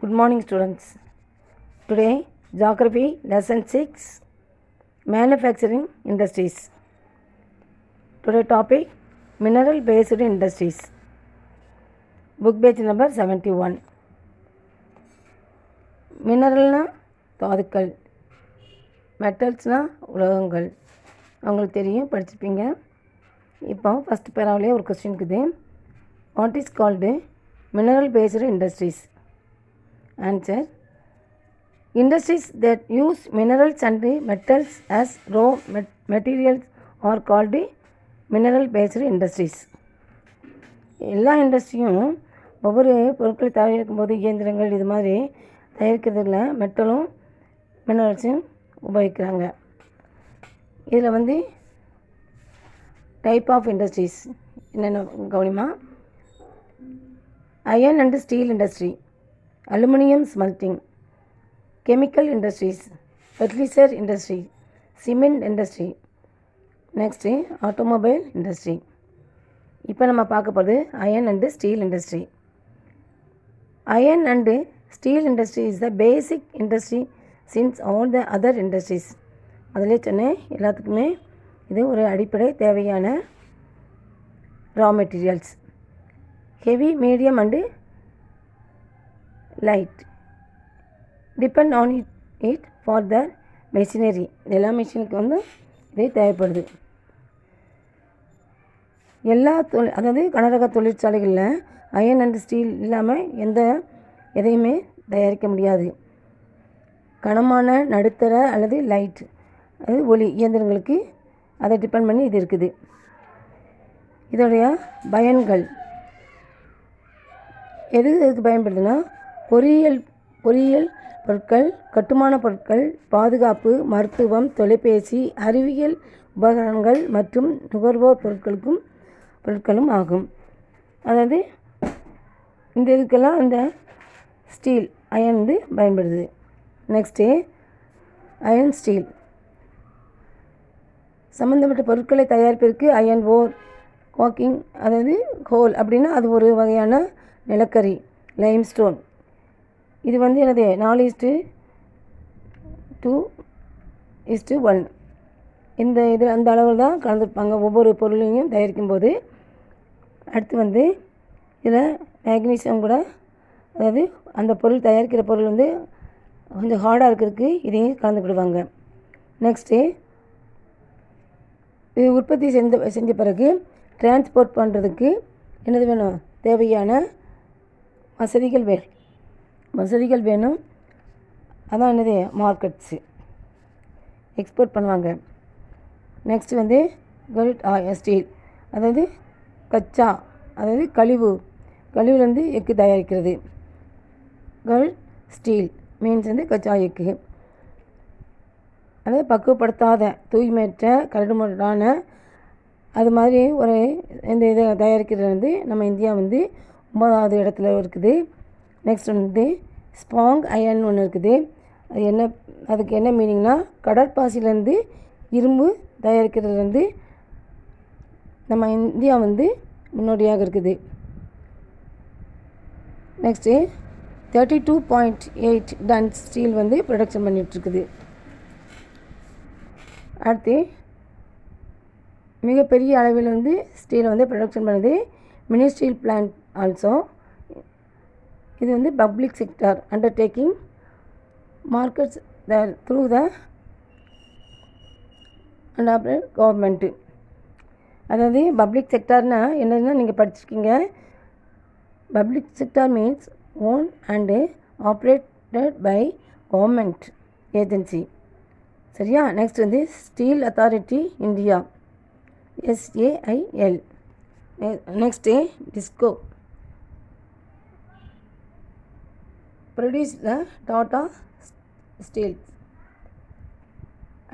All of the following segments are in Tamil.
Good morning, students. Today, Geography Lesson 6, Manufacturing Industries. Today topic, Mineral-Based Industries. Book page number 71. மினரல்னா தாதுக்கள், மெட்டல்ஸ்னா உலோகங்கள். அவங்களுக்கு தெரியும், படிச்சிருப்பீங்க. இப்போ ஃபஸ்ட் பேராவிலே ஒரு கொஸ்டின் இருக்குது. What is called mineral based industries? Answer: industries that use minerals and metals as raw materials are called mineral based industries. எல்லா இண்டஸ்ட்ரியும் ஒவ்வொரு பொருட்களை தயாரிக்கும் போது இயந்திரங்கள் இது மாதிரி தயாரிக்கிறதுல மெட்டலும் மினரல்ஸையும் உபயோகிக்கிறாங்க. இதில் டைப் ஆஃப் இண்டஸ்ட்ரீஸ் என்னென்ன கவனிமா? Iron and steel industry, aluminum smelting, chemical industries, fertilizer industry, cement industry, next automobile industry. இப்போ நம்ம பார்க்க போகிறது iron and steel industry. Iron and steel industry is the basic industry since all the other industries. அதிலே சொன்னேன், எல்லாத்துக்குமே இது ஒரு அடிப்படை தேவையான raw materials. Heavy, medium and light depend on it for the machinery. எல்லா மிஷினுக்கு இது தேவைப்படுது. எல்லா அதாவது கனரக தொழிற்சாலைகளில் அயர்ன் அண்ட் ஸ்டீல் இல்லாமல் எதையுமே தயாரிக்க முடியாது. கனமான, நடுத்தர அல்லது லைட், அது ஒளி இயந்திரங்களுக்கு அதை டிபெண்ட் பண்ணி இது இருக்குது. இதோடைய பயன்கள் எதுக்கு பயன்படுதுன்னா, பொறியியல் பொருட்கள், கட்டுமான பொருட்கள், பாதுகாப்பு, மருத்துவம், தொலைபேசி, அறிவியல் உபகரணங்கள் மற்றும் நுகர்வோர் பொருட்களும் ஆகும். அதாவது இந்த இதுக்கெல்லாம் இந்த ஸ்டீல், அயன் பயன்படுது. நெக்ஸ்ட்டு அயன் ஸ்டீல் சம்மந்தப்பட்ட பொருட்களை தயாரிப்பதற்கு அயன் ஓர், கோக்கிங், அதாவது கோல் அப்படின்னா அது ஒரு வகையான நிலக்கரி, லைம்ஸ்டோன். இது என்னது 4:2:1 இந்த இதில் அந்த அளவில் தான் கலந்துருப்பாங்க ஒவ்வொரு பொருளையும் தயாரிக்கும் போது. அடுத்து இதில் மேக்னீசியம் கூட, அதாவது அந்த பொருள் தயாரிக்கிற பொருள் கொஞ்சம் ஹார்டாக இருக்கிறதுக்கு இதையும் கலந்துக்கிடுவாங்க. நெக்ஸ்ட்டு இது உற்பத்தி செஞ்ச பிறகு டிரான்ஸ்போர்ட் பண்ணுறதுக்கு என்னது வேணும்? தேவையான வசதிகள் வேணும். அதான் என்னது? மார்க்கெட்ஸு எக்ஸ்போர்ட் பண்ணுவாங்க. நெக்ஸ்ட்டு கல்ட் ஸ்டீல், அதாவது கச்சா, அதாவது கழிவுலேருந்து எக்கு தயாரிக்கிறது. கல்ட் ஸ்டீல் மீன்ஸ் கச்சா எக்கு, அதாவது பக்குவப்படுத்தாத, தூய்மையற்ற, கரடுமுரடான அது மாதிரி ஒரு இந்த இதை தயாரிக்கிறது நம்ம இந்தியா 9வது இடத்துல இருக்குது. நெக்ஸ்ட் ஸ்பாங் அயன் ஒன்று இருக்குது. அதுக்கு என்ன மீனிங்னா, கடற்பாசிலேருந்து இரும்பு தயாரிக்கிறதுலேருந்து நம்ம இந்தியா முன்னோடியாக இருக்குது. நெக்ஸ்ட்டு 32.8 டன்ஸ் ஸ்டீல் ப்ரொடக்ஷன் பண்ணிகிட்ருக்குது. அடுத்து மிகப்பெரிய அளவில் ஸ்டீலை ப்ரொடக்ஷன் பண்ணுது மினி ஸ்டீல் பிளான்ட் ஆல்சோ. இது public sector undertaking markets through the and government. அதாவது பப்ளிக் செக்டார்னா என்னதுன்னா, நீங்கள் படிச்சிருக்கீங்க. Public sector means own and operated by government agency. சரியா? Next steel authority India, SAIL. Next TISCO produce the Tata steel.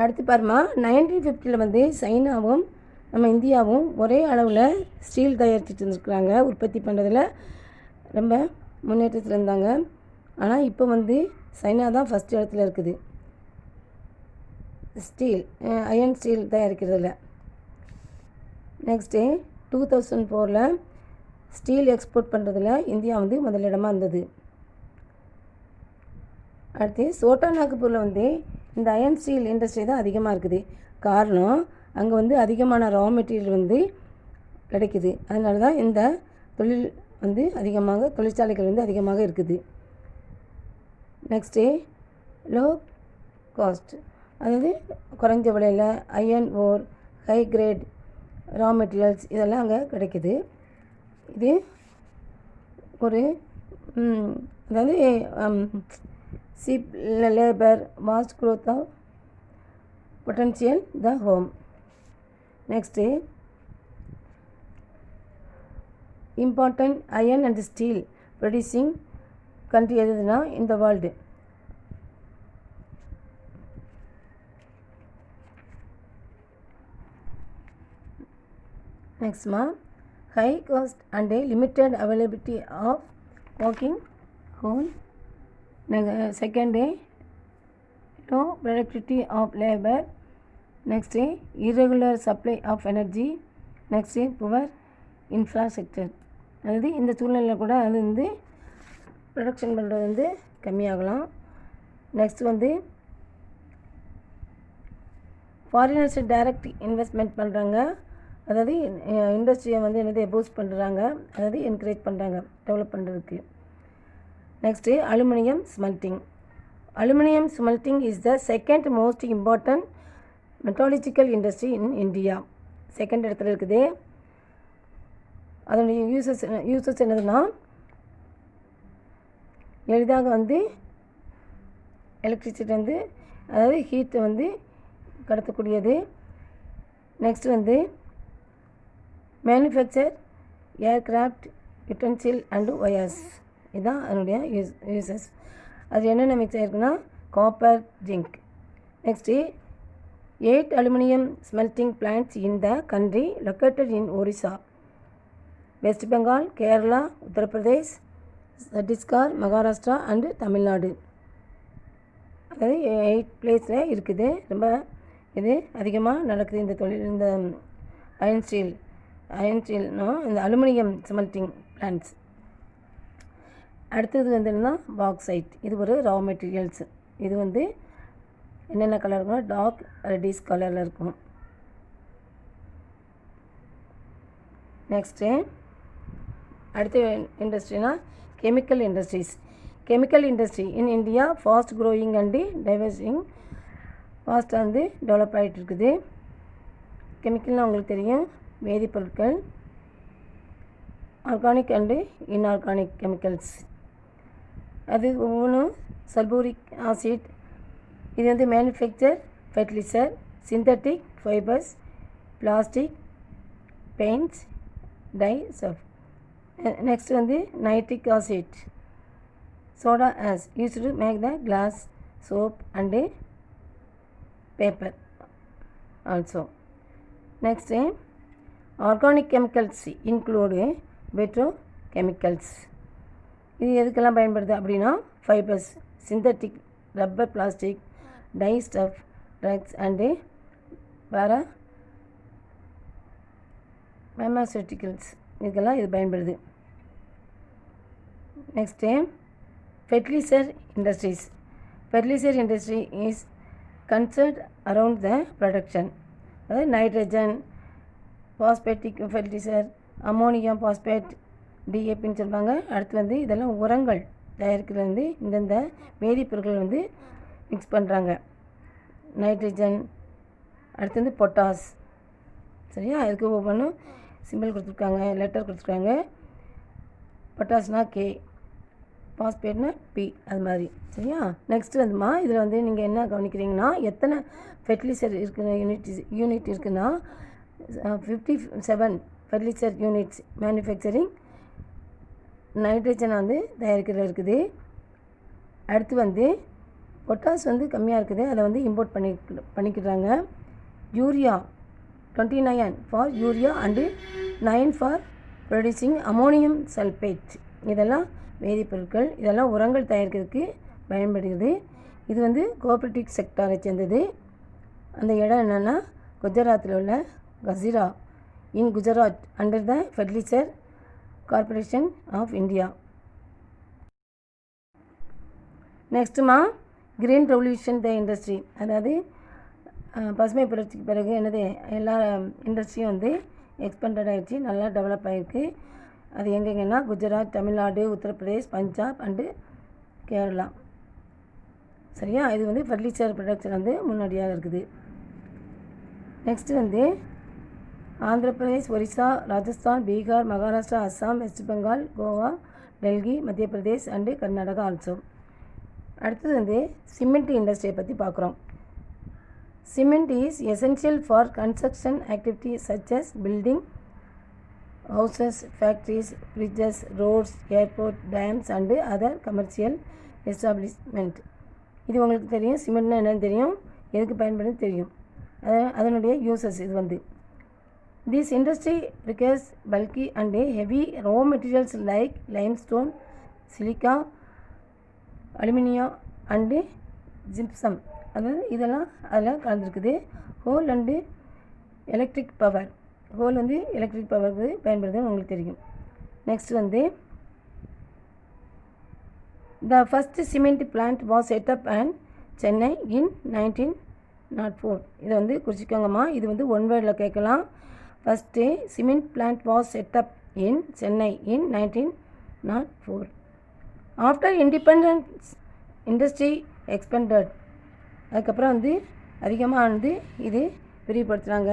அடுத்து பாருமா, 1950 சைனாவும் நம்ம இந்தியாவும் ஒரே அளவில் ஸ்டீல் தயாரிச்சுட்டு இருந்துருக்குறாங்க. உற்பத்தி பண்ணுறதுல ரொம்ப முன்னேற்றத்தில் இருந்தாங்க. ஆனால் இப்போ சைனா தான் ஃபஸ்ட் இடத்துல இருக்குது ஸ்டீல், அயன் ஸ்டீல் தயாரிக்கிறதுல. நெக்ஸ்ட்டு 2004 ஸ்டீல் எக்ஸ்போர்ட் பண்ணுறதுல இந்தியா முதலிடமாக இருந்தது. அடுத்து சோட்டா நாக்பூரில் வந்து இந்த அயன் ஸ்டீல் இண்டஸ்ட்ரி தான் அதிகமாக இருக்குது. காரணம் அங்கே வந்து அதிகமான ரா மெட்டீரியல் வந்து கிடைக்குது. அதனால தான் இந்த தொழில் வந்து அதிகமாக தொழிற்சாலைகள் வந்து அதிகமாக இருக்குது. நெக்ஸ்ட்டு லோ காஸ்ட், அதாவது குறைஞ்ச விலையில் iron ore, high grade raw materials இதெல்லாம் அங்கே கிடைக்குது. இது ஒரு அதாவது cheap labour, vast growth of potential the home. Next important iron and steel producing country எதுனா இந்த வேர்ல்டு. நெக்ஸ்ட்மா high cost and limited availability of working coal. Second low productivity of labour. Next irregular supply of energy. Next poor infrastructure, அதாவது இந்த சூழ்நிலையில் கூட அது வந்து ப்ரொடக்ஷன் பண்ணுறது வந்து கம்மியாகலாம். நெக்ஸ்ட் வந்து ஃபாரினர்ஸ் டைரக்ட் இன்வெஸ்ட்மெண்ட் பண்ணுறாங்க, அதாவது இண்டஸ்ட்ரியை வந்து என்னது பூஸ்ட் பண்ணுறாங்க, அதாவது என்கரேஜ் பண்ணுறாங்க டெவலப் பண்ணுறதுக்கு. Next aluminium smelting. Aluminium smelting is the second most important metallurgical industry in India. Second இடத்துல இருக்குது. அதனுடைய யூசஸ் என்னதுன்னா எளிதாக வந்து எலக்ட்ரிசிட்டி வந்து அதாவது ஹீட்டை வந்து கடத்தக்கூடியது. நெக்ஸ்ட் வந்து manufacture aircraft utensil and wires, இதுதான் அதனுடைய யூசஸ். அது என்னென்ன மிக்ஸ் ஆகிருக்குன்னா copper, zinc. Next 8 aluminium smelting plants in the country located in Orissa, West Bengal, Kerala, Uttar Pradesh, Chhattisgarh, Maharashtra and Tamil Nadu. அதாவது 8 பிளேஸில் இருக்குது. ரொம்ப இது அதிகமாக நடக்குது இந்த தொழில். இந்த அயன் ஸ்டீல்னா இந்த அலுமினியம் ஸ்மெல்ட்டிங் பிளான்ட்ஸ். அடுத்தது வந்து என்னன்னா பாக்சைட். இது ஒரு ரா மெட்டீரியல்ஸ். இது வந்து என்னென்ன கலர் இருக்குன்னா டார்க் ரெட்டிஷ் கலரில் இருக்கும். நெக்ஸ்ட்டு அடுத்த இண்டஸ்ட்ரினா chemical industries. Chemical industry in India fast growing and diverging, ஃபாஸ்ட்டாக வந்து டெவலப் ஆகிட்டு இருக்குது. கெமிக்கல்னால் உங்களுக்கு தெரியும் வேதிப்பொருட்கள், ஆர்கானிக் அண்டு இன்ஆர்கானிக் கெமிக்கல்ஸ். அது ஒவ்வொன்றும் சல்பூரிக் ஆசிட், இது வந்து manufacture fertiliser, synthetic fibres, plastic, paints, dye, surf. Next வந்து nitric acid, soda as used to make the glass, soap and paper also. Next organic chemicals include petrochemicals. இது எதுக்கெல்லாம் பயன்படுது அப்படின்னா fibres, synthetic, rubber, plastic, dyestuff, drugs and வேறு ஃபேர்மாசூட்டிக்கல்ஸ், இதுக்கெல்லாம் இது பயன்படுது. Next fertiliser industries. Fertiliser industry is concerned around the production, அதாவது nitrogen, phosphatic fertiliser, ammonium phosphate, டிஏபின்னு சொல்லுவாங்க. அடுத்து வந்து இதெல்லாம் உரங்கள் தயாரிக்கிறது வந்து இந்தந்த வேதிப்பொருட்கள் வந்து மிக்ஸ் பண்ணுறாங்க. நைட்ரஜன், அடுத்து வந்து பொட்டாஸ். சரியா, அதுக்கு ஒவ்வொன்றும் சிம்பிள் கொடுத்துருக்காங்க, லெட்டர் கொடுத்துருக்காங்க. பொட்டாஸ்னா கே, பாஸ்பேட்னா பி, அது மாதிரி. சரியா. நெக்ஸ்ட்டு வந்துமா இதில் வந்து நீங்கள் என்ன கவனிக்கிறீங்கன்னா எத்தனை ஃபெர்டிலைசர் இருக்கிற யூனிட் இருக்குன்னா 57 ஃபெர்டிலைசர் யூனிட்ஸ் மேனுஃபேக்சரிங் நைட்ரஜனை வந்து தயாரிக்கிறது இருக்குது. அடுத்து வந்து பொட்டாஸ் வந்து கம்மியாக இருக்குது, அதை வந்து இம்போர்ட் பண்ணிக்கிறாங்க. Urea 29 for urea and 9 for producing ammonium sulphate. இதெல்லாம் வேதிப்பொருட்கள், இதெல்லாம் உரங்கள் தயாரிக்கிறதுக்கு பயன்படுகிறது. இது வந்து கோஆப்ரேட்டிவ் செக்டாரை சேர்ந்தது. அந்த இடம் என்னென்னா குஜராத்தில் உள்ள Hazira in Gujarat under the Fertiliser Corporation of India. நெக்ஸ்ட்டுமா கிரீன் ரெவல்யூஷன் த இண்டஸ்ட்ரி, அதாவது பசுமை புரட்சிக்கு பிறகு என்னது எல்லா இண்டஸ்ட்ரியும் வந்து எக்ஸ்பெண்டட் ஆகிடுச்சு, நல்லா டெவலப் ஆகிருக்கு. அது எங்கெங்கன்னா குஜராத், தமிழ்நாடு, உத்தரப்பிரதேஷ், பஞ்சாப் அண்டு கேரளா. சரியா, இது வந்து ஃபர்டிலைசர் ப்ரொடக்ஷன் வந்து முன்னோடியாக இருக்குது. நெக்ஸ்ட்டு வந்து ஆந்திர பிரதேஷ், ஒரிசா, ராஜஸ்தான், பீகார், மகாராஷ்டிரா, அஸ்ஸாம், வெஸ்ட் பெங்கால், கோவா, டெல்லி, மத்திய பிரதேஷ் அண்டு கர்நாடகா ஆல்சோ. அடுத்தது வந்து சிமெண்ட் இண்டஸ்ட்ரியை பற்றி பார்க்குறோம். Cement is essential for construction activities such as building houses, factories, bridges, roads, airport, dams and other commercial establishment. இது உங்களுக்கு தெரியும். சிமெண்ட்னா என்னென்னு தெரியும், எதுக்கு பயன்படுது தெரியும், அதனுடைய யூசஸ் இது வந்து. This industry requires bulky and heavy raw materials like limestone, silica, aluminium and gypsum. அதாவது இதெல்லாம் அதில் கலந்துருக்குது. Coal and electric power, coal வந்து எலக்ட்ரிக் பவருக்கு பயன்படுதுன்னு உங்களுக்கு தெரியும். நெக்ஸ்ட் வந்து the first cement plant was set up in Chennai in 1904. இதை வந்து குறிச்சிக்கோங்கம்மா, இது வந்து ஒன் வேர்டில் கேட்கலாம். First cement plant was setup in Chennai in 1904. After independence industry expended, அதுக்கப்புறம் வந்து அதிகமாக வந்து இது விரிவுபடுத்துகிறாங்க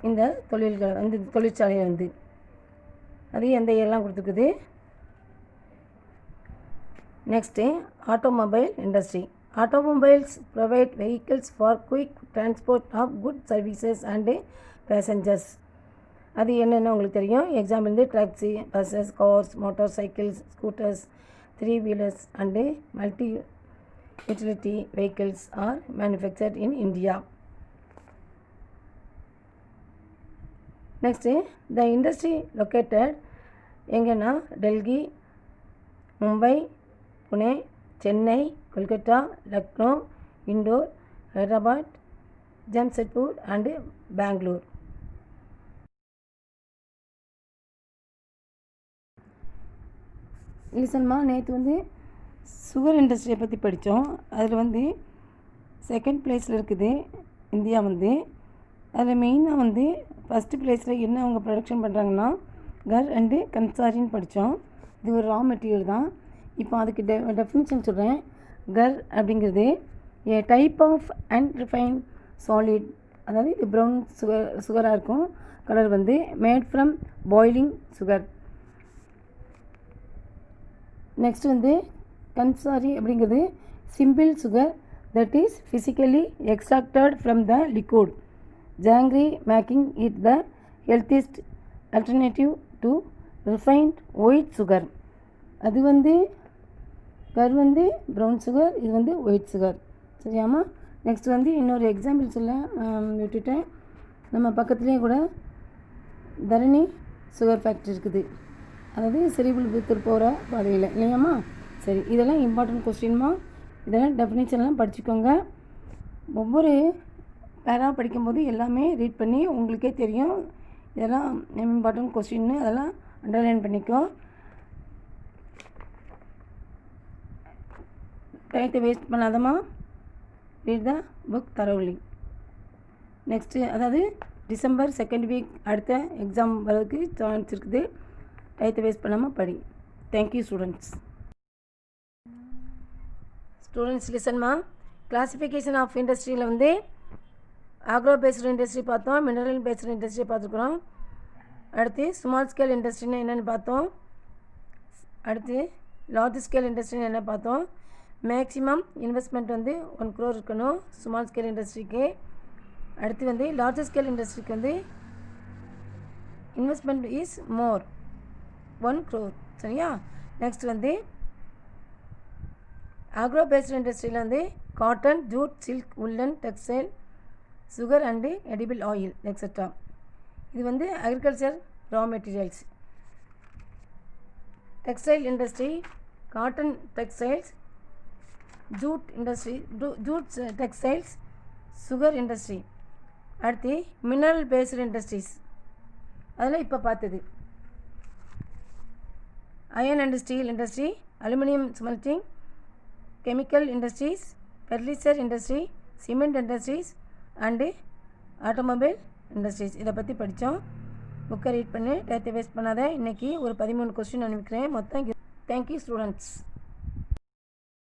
இந்த தொழில்களை வந்து, தொழிற்சாலையை வந்து. அது எந்த இயர்லாம் கொடுத்துருக்குது. Next automobile industry. Automobiles provide vehicles for quick transport of goods, services and passengers. அது என்னென்ன உங்களுக்கு தெரியும். எக்ஸாம்பிள் வந்து taxi, buses, cars, motorcycles, scooters, 3 wheelers and multi utility vehicles are manufactured in India. Next the industry located எங்கன்னா டெல்லி, மும்பை, புனே, சென்னை, கொல்கத்தா, லக்னோ, இண்டோர், ஹைதராபாத், ஜம்ஷெட்பூர் அண்டு பெங்களூர். லிசன்மா, நேற்று வந்து சுகர் இண்டஸ்ட்ரியை பற்றி படித்தோம். அதில் வந்து செகண்ட் பிளேஸில் இருக்குது இந்தியா வந்து. அதில் மெயினாக வந்து ஃபஸ்ட்டு பிளேஸில் என்ன அவங்க ப்ரொடக்ஷன் பண்ணுறாங்கன்னா கர் அண்டு கன்சாரின்னு படித்தோம். இது ஒரு ரா மெட்டீரியல் தான். இப்போ அதுக்கு டெஃபினிஷன் சொல்கிறேன். கர் அப்படிங்கிறது a type of unrefined solid, அதாவது இது ப்ரௌன் சுகராக இருக்கும். கலர் வந்து made from boiling sugar. Next வந்து கன்சாரி அப்படிங்கிறது simple sugar that is physically extracted from the liquid, jaggery making it the healthiest alternative to refined white sugar. அது வந்து கர் வந்து ப்ரௌன் சுகர், இது வந்து ஒயிட் சுகர். சரியாம்மா. நெக்ஸ்ட் வந்து இன்னொரு எக்ஸாம்பிள் சொல்ல விட்டுட்டேன். நம்ம பக்கத்துலேயே கூட தரணி சுகர் ஃபேக்ட்ரி இருக்குது, அதாவது ஸ்ரீவில்லிபுத்தூர் போகிற பாதையில், இல்லையாம்மா. சரி, இதெல்லாம் இம்பார்ட்டன்ட் கொஸ்டின்மா. இதெல்லாம் டெஃபினேஷன்லாம் படிச்சுக்கோங்க. ஒவ்வொரு பேரா படிக்கும்போது எல்லாமே ரீட் பண்ணி உங்களுக்கே தெரியும். இதெல்லாம் இம்பார்ட்டன்ட் கொஸ்டின்னு, அதெல்லாம் அண்டர்லைன் பண்ணிக்கோ. டைத்தை வேஸ்ட் பண்ணாதம்மா. Read the book thoroughly. Next அதாவது டிசம்பர் செகண்ட் வீக் அடுத்த எக்ஸாம் வரதுக்கு சான்ஸ் இருக்குது. டைத்தை வேஸ்ட் பண்ணாமல் படி. Thank you students. ஸ்டூடெண்ட்ஸ் லிசன்மா. கிளாசிஃபிகேஷன் ஆஃப் இண்டஸ்ட்ரியில் வந்து ஆக்ரோ பேஸ்டு இண்டஸ்ட்ரி பார்த்தோம், மினரல் பேஸ்டு இண்டஸ்ட்ரி பார்த்துருக்குறோம். அடுத்து ஸ்மால் ஸ்கேல் இண்டஸ்ட்ரின்னு என்னென்னு பார்த்தோம். அடுத்து லார்ஜ் ஸ்கேல் இண்டஸ்ட்ரின்னு என்ன பார்த்தோம். மேக்ஸிமம் இன்வெஸ்ட்மெண்ட் வந்து 1 crore இருக்கணும் ஸ்மால் ஸ்கேல் இண்டஸ்ட்ரிக்கு. அடுத்து வந்து லார்ஜ் ஸ்கேல் இண்டஸ்ட்ரிக்கு வந்து இன்வெஸ்ட்மெண்ட் இஸ் மோர் 1 crore. சரியா. நெக்ஸ்ட் வந்து ஆக்ரோ பேஸ்டு இண்டஸ்ட்ரியில் வந்து cotton, jute, silk, woollen, textile, sugar and edible oil extra. இது வந்து agriculture raw materials. Textile industry, cotton textiles, jute industry, jute textiles, sugar industry. அடுத்து மினரல் பேஸ்டு இண்டஸ்ட்ரீஸ், அதில் இப்போ பார்த்தது iron and steel industry, aluminium smelting, chemical industries, fertiliser industry, cement industries and automobile industries இதை பற்றி படித்தோம். புக்கை ரீட் பண்ணி டயத்தை வேஸ்ட் பண்ணாத. இன்றைக்கி ஒரு 13 கொஸ்டின் அனுப்பிக்கிறேன் மொத்தம். Thank you students.